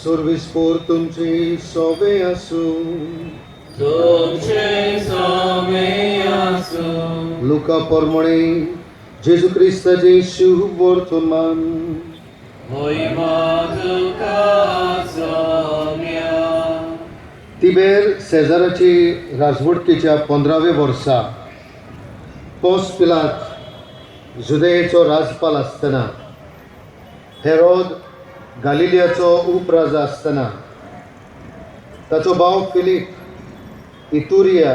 सोर्विस्पोर तुमचे सोबे आसूं लुका पोरमोणे जेजू क्रिस्ताचे शुभ वर्तमान तिबेर सेजाराची राजवटकेच्या 15व्या वर्सा पोंस पिलात जुदेयेचो राजपाल आसतना हेरोद गालिलियाचो उपराजा आसतना ताचो भाव फिलीप इतुरिया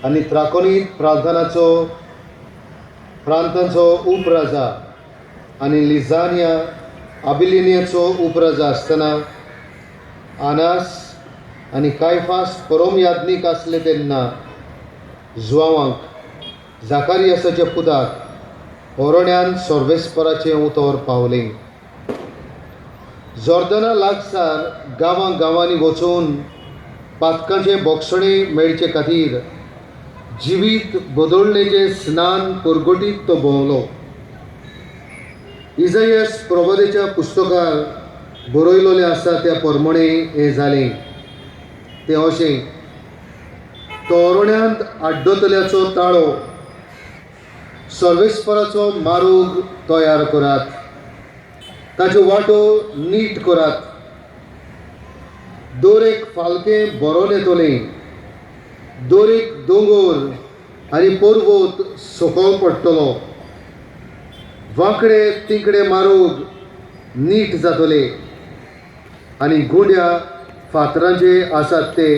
आनी त्राकोनीत प्रांतांचो उपराजा आनी लिझानिया आबिलिनियाचो उपराजा आसतना आनास आनी कायफास परम याज्ञीक आसले तेन्ना जुआवांक जाकारियासाच्या पुताक ओरोण्यान सोर्वेस्पराचें उतर पावलें. जॉर्दना लागसार गांवांनी वचून पातकांचे बोगसणे मेळचे खातीर जिवीत बदोळणेचें स्नान परगटीत तो भोंवलो. इजायास प्रवादेच्या पुस्तकां बरयलोलें आसा त्या प्रमाणे हें जालें. तें अशें, तो ओरोण्यांत आड्डोतल्याचो ताळो सर्वेस्पराचो मारूग तयार करात, ताच्यो वाटो नीट करात. दोरेक फालकें बरोवन येतोलें, दोरेक दोंगर आनी पर्वत सकयल पडटलो. वांकडे तिकडे मारूग नीट जातले आनी गुंड्या फातरांचे आसात ते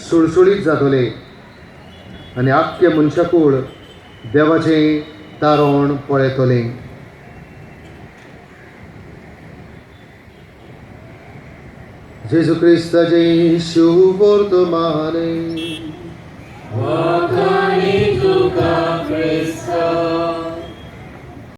सुळसुळीत जातले आनी आख्खे मनशाकूळ देवाचें तारण पळयतलें. जेजू क्रिस्ताचे शुभ वर्तमान. Wakani tuka Krista.